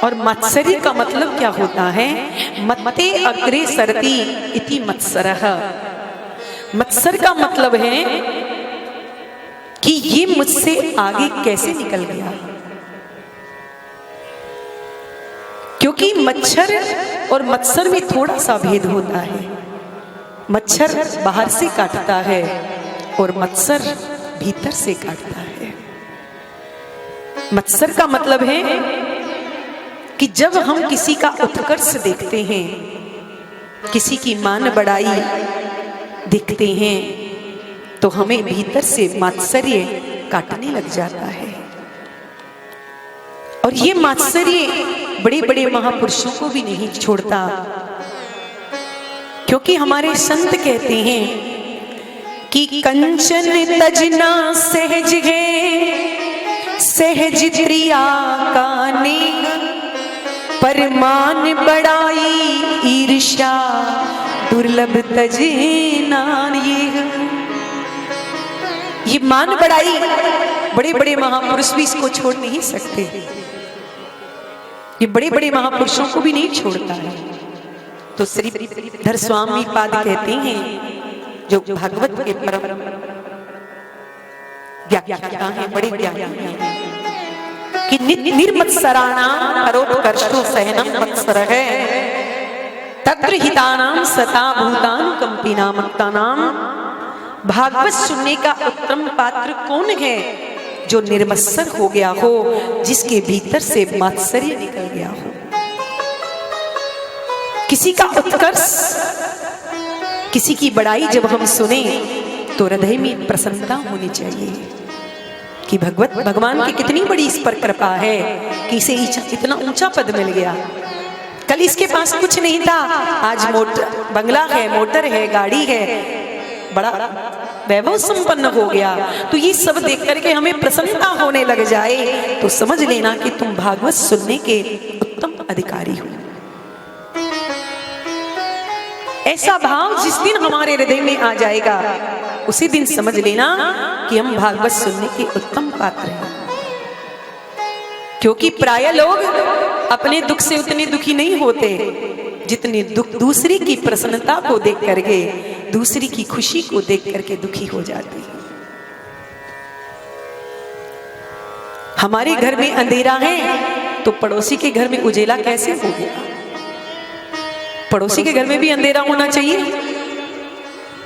[SPEAKER 3] और मत्सरी का मतलब क्या होता है, मत्ते अग्रे सरति इति मत्सरः। मत्सर का मतलब है कि ये मुझसे आगे कैसे निकल गया, क्योंकि मच्छर और मत्सर में थोड़ा सा भेद होता है। मच्छर बाहर से काटता है और मत्सर भीतर से काटता है। मत्सर का मतलब है कि जब हम किसी का उत्कर्ष देखते हैं, किसी की मान बढ़ाई देखते हैं, तो हमें भीतर से मात्सर्य काटने लग जाता है। और ये मात्सर्य बड़े बड़े महापुरुषों को भी नहीं छोड़ता, क्योंकि हमारे संत कहते हैं कि कंचन तजना सहज है सहज प्रिया का नेह, परमान बड़ाई ईर्ष्या दुर्लभ तजना ये मान बढ़ाई बड़े बड़े महापुरुष भी इसको छोड़ नहीं सकते। ये बड़े बड़े महापुरुषों को भी नहीं छोड़ता है। तो श्रीधर स्वामी पाद कहते हैं, जो भागवत के परम व्याख्याता हैं, बड़े ज्ञानी हैं, कि निर्मत्सराणाम परोत्कर्षो सहनम मत्सर है। तत्र हितानाम सता भूतानुकंपिनाम मुक्तानाम। भागवत सुनने का उत्तम पात्र कौन है? जो निर्मत्सर हो गया हो, जिसके भीतर से मात्सर्य निकल गया हो। किसी का उत्कर्ष, किसी की बड़ाई जब हम सुने तो हृदय में प्रसन्नता होनी चाहिए कि भगवान की कितनी बड़ी इस पर कृपा है कि इसे इतना ऊंचा पद मिल गया। कल इसके पास कुछ नहीं था, आज बंगला है, मोटर है, गाड़ी है, बड़ा वैभव संपन्न हो गया। तो ये सब देख करके हमें प्रसन्नता होने लग जाए तो समझ लेना कि तुम भागवत सुनने के उत्तम अधिकारी हो। ऐसा भाव जिस दिन हमारे हृदय में आ जाएगा उसी दिन समझ लेना कि हम भागवत सुनने के उत्तम पात्र हैं। क्योंकि प्राय लोग अपने दुख से उतने दुखी नहीं होते जितने दुख दूसरी की प्रसन्नता को देख करके, दूसरी की खुशी को देख करके दुखी हो जाते हैं। हमारे घर में अंधेरा है तो पड़ोसी के घर में उजेला कैसे हो गया? पड़ोसी के घर में भी अंधेरा होना चाहिए।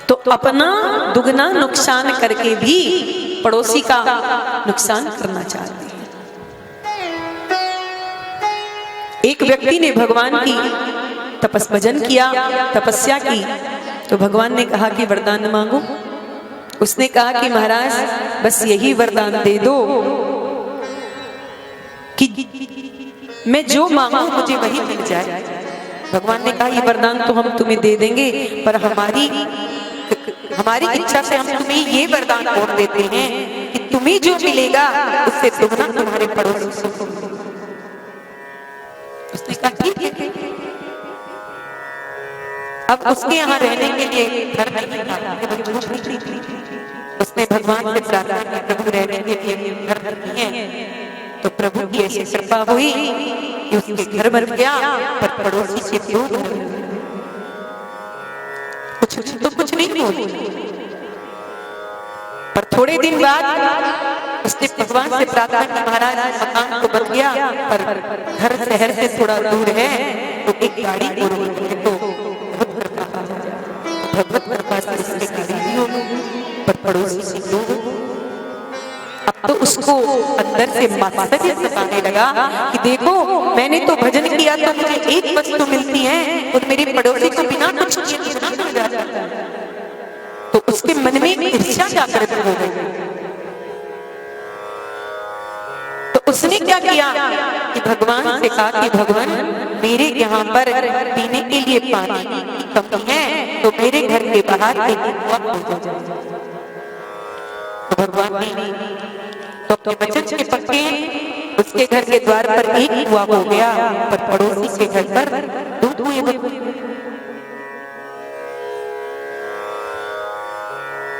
[SPEAKER 3] तो अपना दुगना नुकसान करके भी पड़ोसी का नुकसान करना चाहते हैं। एक व्यक्ति ने भगवान की भजन किया, तपस्या की, तो भगवान ने कहा कि वरदान मांगो। उसने कहा कि महाराज बस यही वरदान दे दो कि मैं जो मांगू मुझे वही मिल जाए। भगवान ने कहा ये वरदान तो हम तुम्हें दे देंगे, पर हमारी इच्छा से हम तुम्हें ये वरदान और देते हैं कि तुम्हें जो मिलेगा उससे दुगना तुम्हारे पड़ोसी को। उसने कहा ठीक है। अब उसके यहाँ रहने के लिए घर नहीं था। उसने भगवान से प्रार्थना की प्रभु रहने के लिए घर नहीं है। तो प्रभु की ऐसी कृपा हुई कि उसके घर बन गया, पर पड़ोसी से कुछ नहीं हुआ। पर थोड़े दिन बाद उसने भगवान से प्रार्थना की महाराज मकान तो बन गया पर घर शहर से थोड़ा दूर है तो एक गाड़ी तो भगवत कृपा से उसने गाड़ी हो पर पड़ोसी से लोग। अब तो उसको अंदर से मात्सर्य सताने लगा कि देखो मैंने तो भजन किया तो मुझे एक वस्तु मिलती है और मेरे पड़ोसी को बिना कुछ किए मिल जाता है। तो उसके मन में ईर्ष्या जागृत हो गई। तो उसने क्या किया कि भगवान से कहा कि भगवान मेरे यहाँ पर पीने के लिए पानी की कमी है तो मेरे घर के बाहर एक कुआं हो जाए। तो भगवान ने तो अपने वचन के पक्के उसके घर के द्वार पर एक कुआं हो गया, पर पड़ोसी के घर पर दो कुएं।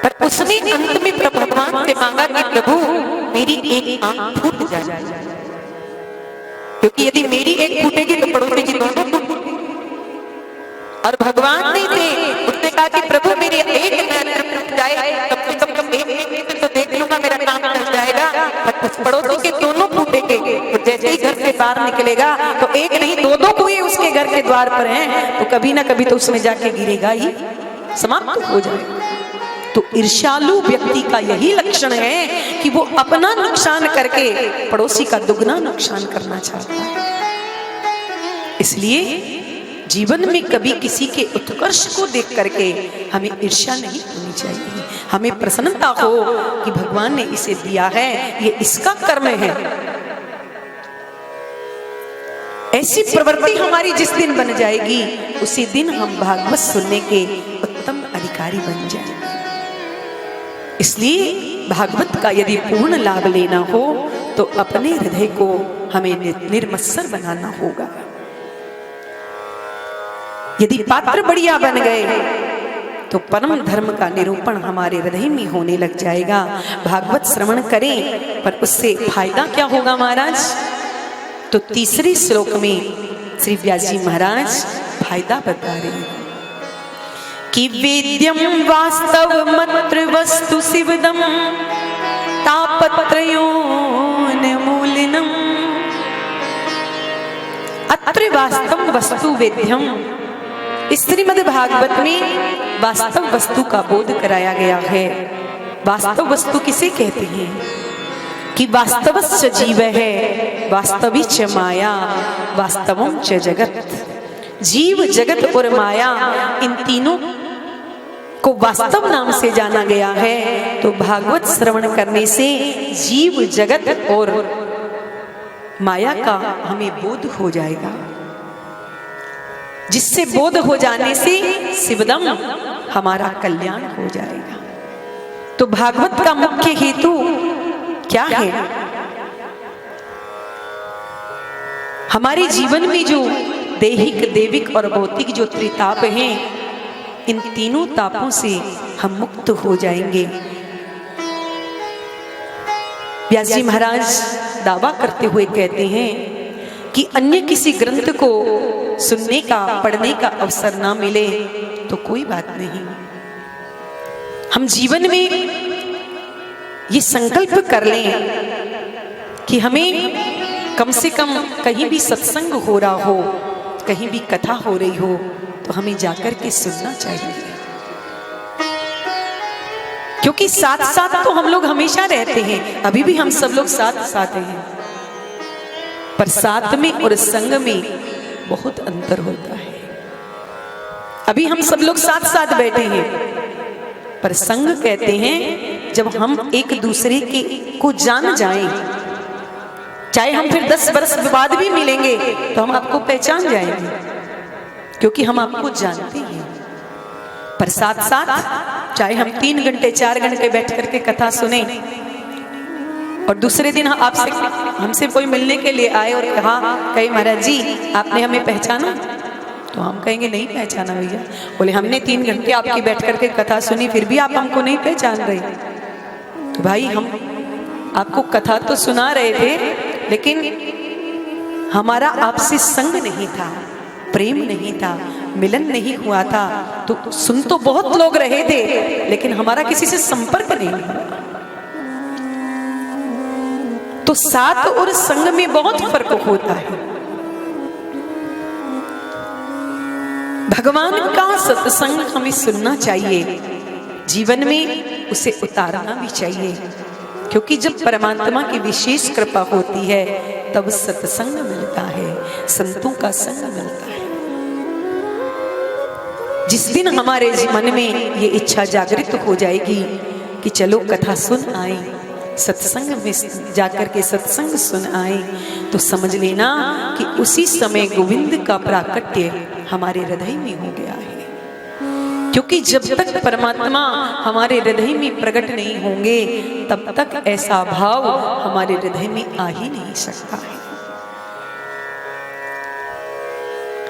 [SPEAKER 3] पर उसने अंत में भगवान से मांगा कि प्रभु मेरी एक आंख फूट जाए, क्योंकि यदि मेरी एक फूटेगी तो पड़ोसी की दोनों फूटेगी। और भगवान ने उसने कहा कि प्रभु मेरी एक नेत्र फूट जाए कम से कम एक तो देख लूंगा मेरा काम चल जाएगा, पर उस पड़ोसी के दोनों फूटेंगे। तो जैसे ही घर से बाहर निकलेगा तो एक नहीं दो कुएं उसके घर के द्वार पर हैं, तो कभी ना कभी तो उसमें जाके गिरेगा ही, समाप्त हो जाएगा। तो ईर्ष्यालु व्यक्ति का यही लक्षण है कि वो अपना नुकसान करके पड़ोसी का दुगना नुकसान करना चाहता है। इसलिए जीवन में कभी किसी के उत्कर्ष को देख करके हमें ईर्ष्या नहीं होनी चाहिए। हमें प्रसन्नता हो कि भगवान ने इसे दिया है, ये इसका कर्म है। ऐसी प्रवृत्ति हमारी जिस दिन बन जाएगी उसी दिन हम भागवत सुनने के उत्तम अधिकारी बन जाएंगे। इसलिए भागवत का यदि पूर्ण लाभ लेना हो तो अपने हृदय को हमें निर्मत्सर बनाना होगा। यदि पात्र बढ़िया बन गए तो परम धर्म का निरूपण हमारे हृदय में होने लग जाएगा। भागवत श्रवण करें पर उससे फायदा क्या होगा महाराज? तो तीसरे श्लोक में श्री व्यास जी महाराज फायदा बता रहे हैं कि वेद्यम वास्तव मत्र वस्तु शिवदम तापत्रयोन मूलिनम। अत्र वास्तव वस्तु वेद्यम श्रीमद् भागवत में वास्तव वस्तु का बोध कराया गया है। वास्तव वस्तु किसे कहते हैं कि वास्तवश्च जीव है, वास्तवी च माया, वास्तवम च जगत। जीव, जगत और माया, इन तीनों को वास्तव नाम से जाना गया है। तो भागवत श्रवण करने से जीव, जगत और माया का हमें बोध हो जाएगा, जिससे बोध हो जाने से शिवदम हमारा कल्याण हो जाएगा। तो भागवत का मुख्य हेतु क्या है? हमारे जीवन में जो दैहिक, दैविक और भौतिक जो त्रिताप हैं, इन तीनों तापों से हम मुक्त हो जाएंगे। व्यास जी महाराज दावा करते हुए कहते हैं कि अन्य किसी ग्रंथ को सुनने का, पढ़ने का अवसर ना मिले तो कोई बात नहीं, हम जीवन में ये संकल्प कर लें कि हमें कम से कम कहीं भी सत्संग हो रहा हो, कहीं भी कथा हो रही हो, तो हमें जाकर के सुनना चाहिए। क्योंकि साथ साथ तो हम लोग हमेशा रहते हैं, अभी भी हम सब लोग साथ साथ हैं, पर साथ में और संग में बहुत अंतर होता है। अभी हम सब लोग साथ साथ बैठे हैं, पर संग कहते हैं जब हम एक दूसरे के को जान जाएं, चाहे हम फिर 10 वर्ष बाद भी मिलेंगे तो हम आपको पहचान जाएंगे, क्योंकि हम आपको जानते हैं। पर साथ साथ चाहे हम 3 घंटे 4 घंटे बैठ करके कथा सुने और दूसरे दिन आपसे हमसे कोई मिलने के लिए आए और कहे महाराज जी आपने हमें पहचाना, तो हम कहेंगे नहीं पहचाना भैया। बोले हमने 3 घंटे आपकी बैठ करके कथा सुनी, फिर भी आप हमको नहीं पहचान रहे। तो भाई हम आपको कथा तो सुना रहे थे, लेकिन हमारा आपसे संग नहीं था, प्रेम नहीं था, मिलन नहीं हुआ था। तो सुन तो बहुत लोग रहे थे, लेकिन हमारा किसी से संपर्क नहीं हुआ। तो साथ और संग में बहुत फर्क होता है। भगवान का सत्संग हमें सुनना चाहिए, जीवन में उसे उतारना भी चाहिए, क्योंकि जब परमात्मा की विशेष कृपा होती है तब सत्संग मिलता है, संतों का संग मिलता है। जिस दिन हमारे मन में ये इच्छा जागृत हो जाएगी कि चलो कथा सुन आए, सत्संग में जाकर के सत्संग सुन आए, तो समझ लेना कि उसी समय गोविंद का प्राकट्य हमारे हृदय में हो गया है। क्योंकि जब तक परमात्मा हमारे हृदय में प्रकट नहीं होंगे तब तक ऐसा भाव हमारे हृदय में आ ही नहीं सकता है।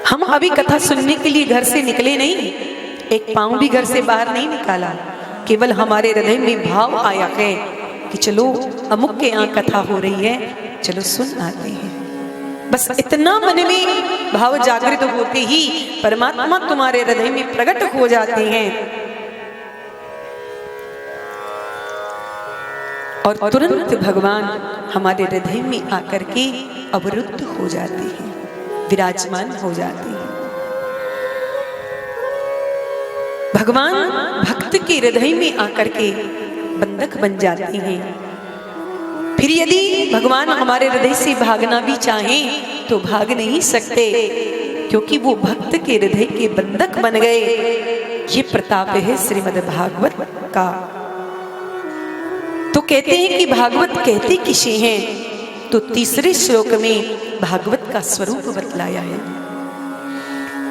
[SPEAKER 3] हम अभी कथा सुनने के लिए घर से निकले नहीं, एक पांव भी घर से बाहर नहीं निकाला, केवल हमारे हृदय में भाव आया है कि चलो अमुक के यहाँ कथा हो रही है, चलो सुन आते हैं। बस इतना मन में भाव जागृत होते ही परमात्मा तुम्हारे हृदय में प्रकट हो जाते हैं और तुरंत भगवान हमारे हृदय में आकर के अवरुद्ध हो जाते हैं, विराजमान हो जाते हैं। भगवान भक्त के हृदय में आकर के बंधक बन जाते हैं। फिर यदि भगवान हमारे हृदय से भागना भी चाहें तो भाग नहीं सकते, क्योंकि वो भक्त के हृदय के बंधक बन गए। ये प्रताप है श्रीमद् भागवत का। तो कहते हैं कि भागवत कहते किसे हैं, तो तीसरे श्लोक में भागवत का स्वरूप बतलाया है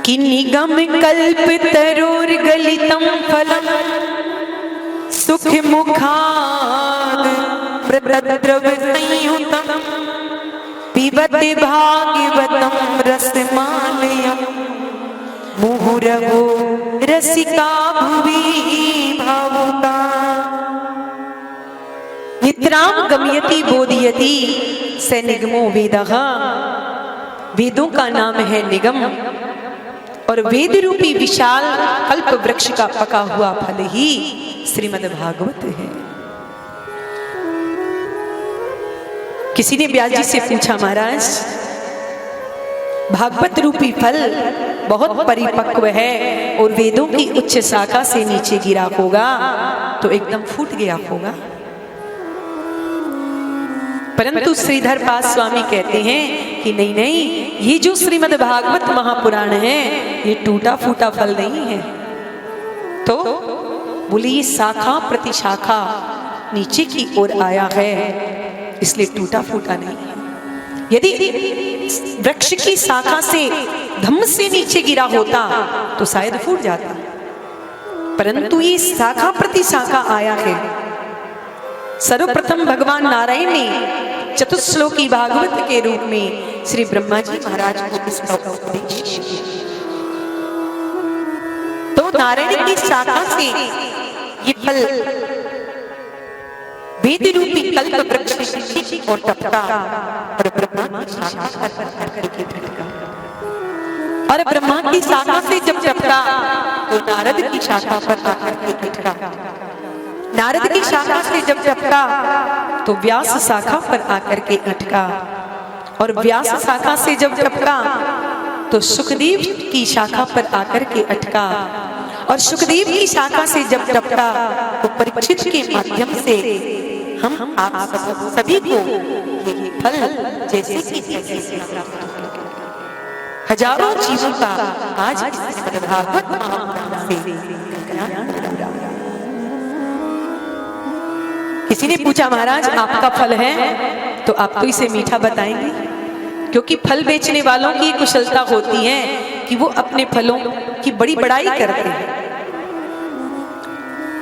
[SPEAKER 3] कि निगम कल्प तरोर गलितम फलम सुख मुखाद प्रद्रव संयुतम पिबति भागवतम रसमालयम मुहुरवो रसिका भुवि भावुका नित्राम गमयति बोधयति स निगमो वेदः। वेदों का नाम है निगम, और वेद रूपी विशाल कल्प वृक्ष का पका हुआ फल ही श्रीमद् भागवत है। किसी ने व्यास जी से पूछा, महाराज भागवत रूपी फल बहुत परिपक्व है और वेदों की उच्च शाखा से नीचे गिरा होगा तो एकदम फूट गया होगा। परंतु श्रीधर पाद स्वामी कहते हैं कि नहीं नहीं, ये जो श्रीमद् भागवत महापुराण है ये टूटा फूटा फल नहीं है। तो बोले ये शाखा प्रतिशाखा नीचे की ओर आया है, इसलिए टूटा फूटा नहीं है। यदि वृक्ष की शाखा से धम्म से नीचे गिरा होता तो शायद फूट जाता, परंतु ये शाखा प्रति शाखा आया है। सर्वप्रथम भगवान नारायण ने चतुश्लोकी भागवत के रूप में श्री ब्रह्मा जी महाराज को इसका उपदेश किया। तो नारायण की शाखा से ये फल वेद रूपी कल्प वृक्ष और टपका और ब्रह्मा की शाखा पर करके टपका, और ब्रह्मा की शाखा से जब टपका तो नारद की शाखा पर आकर के टपका, नारद की शाखा से जब टपका तो व्यास शाखा पर आकर के अटका, और व्यास शाखा से जब टपका तो सुखदेव की शाखा पर आकर के अटका, और सुखदेव की शाखा से जब टपका तो परीक्षित के माध्यम से हम आप सभी को ये फल जैसे कि तैसे प्राप्त हो। हजारों जीवों का आज श्रीमद् भागवत महापुराण से किसी ने पूछा महाराज आपका फल है तो आप तो इसे मीठा बताएंगे, क्योंकि फल बेचने वालों की कुशलता होती है कि वो अपने फलों की बड़ी बड़ाई करते हैं।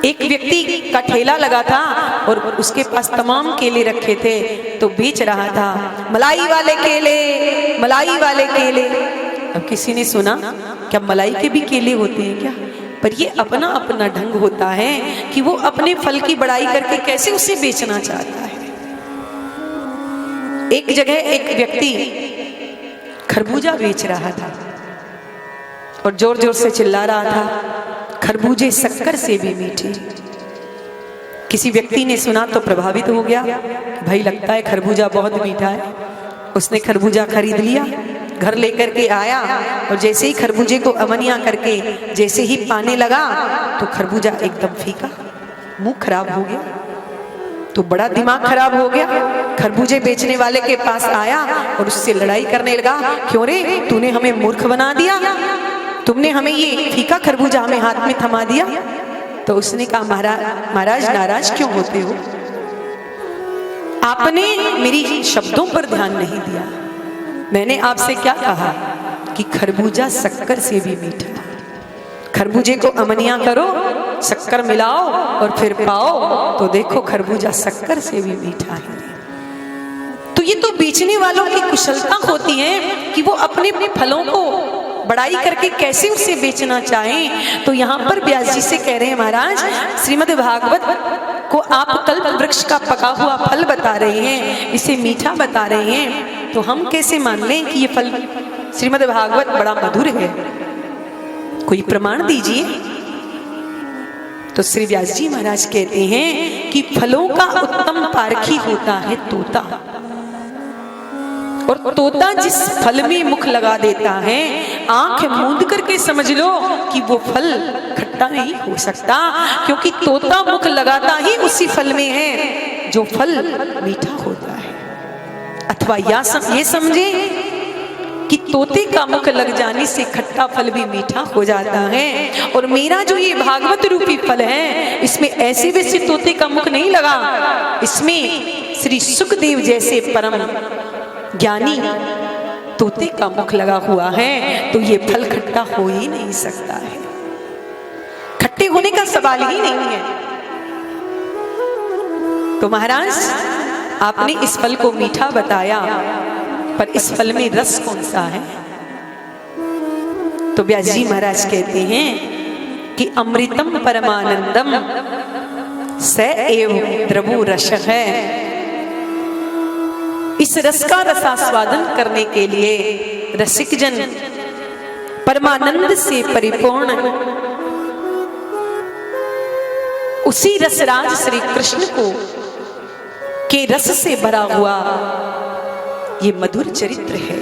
[SPEAKER 3] एक व्यक्ति का ठेला लगा था और उसके पास तमाम केले रखे थे, तो बेच रहा था मलाई वाले केले, मलाई वाले केले। अब किसी ने सुना क्या मलाई के भी केले होते हैं क्या? पर ये अपना अपना ढंग होता है कि वो अपने फल की बड़ाई करके कैसे उसे बेचना चाहता है। एक जगह एक व्यक्ति खरबूजा बेच रहा था और जोर जोर से चिल्ला रहा था, खरबूजे शक्कर से भी मीठे। किसी व्यक्ति ने सुना तो प्रभावित हो गया, भाई लगता है खरबूजा बहुत मीठा है। उसने खरबूजा खरीद लिया, घर लेकर के आया, और जैसे ही खरबूजे को अवनिया करके जैसे ही पाने लगा तो खरबूजा एकदम फीका, मुंह खराब हो गया। तो बड़ा दिमाग खराब हो गया, खरबूजे बेचने वाले के पास आया और उससे लड़ाई करने लगा, क्यों रे तूने हमें मूर्ख बना दिया, तुमने हमें ये फीका खरबूजा हमें हाथ में थमा दिया। तो उसने कहा महाराज नाराज क्यों होते हो, आपने मेरी शब्दों पर ध्यान नहीं दिया। मैंने आपसे क्या कहा कि खरबूजा शक्कर से भी मीठा। खरबूजे को अमनिया करो, शक्कर मिलाओ और फिर पाओ तो देखो खरबूजा शक्कर से भी मीठा है। तो ये तो बेचने वालों की कुशलता होती है कि वो अपने फलों को बड़ाई करके कैसे उसे बेचना चाहें। तो यहाँ पर व्यास जी से कह रहे हैं महाराज श्रीमद् भागवत को आप कल्प वृक्ष का पका हुआ फल बता रहे हैं, इसे मीठा बता रहे हैं, तो हम कैसे मान लें कि ये फल श्रीमद् भागवत बड़ा मधुर है? कोई प्रमाण दीजिए। तो श्री व्यास जी महाराज कहते हैं कि फलों का उत्तम पारखी होता है तोता, और तोता जिस फल में मुख लगा देता है, आंख मूंद करके समझ लो कि वो फल खट्टा नहीं हो सकता, क्योंकि तोता मुख लगाता ही उसी फल में है जो फल मीठा होता है। अथवा ये समझे कि तोते का मुख लग जाने से खट्टा फल भी मीठा हो जाता है। और मेरा जो ये भागवत रूपी फल है, इसमें ऐसे वैसे तोते का मुख नहीं लगा, इसमें श्री सुखदेव जैसे परम ज्ञानी तोते का मुख लगा हुआ है, तो ये फल खट्टा हो ही नहीं सकता है, खट्टे होने का सवाल ही नहीं है। तो महाराज आपने इस फल को मीठा बताया, पर इस फल में रस कौन सा है? तो व्यास जी महाराज कहते हैं कि अमृतम परमानंदम स एव द्रवो रस है। इस रस का रसास्वादन करने के लिए रसिक जन परमानंद से परिपूर्ण उसी रसराज श्री कृष्ण को के रस से भरा हुआ ये मधुर चरित्र है।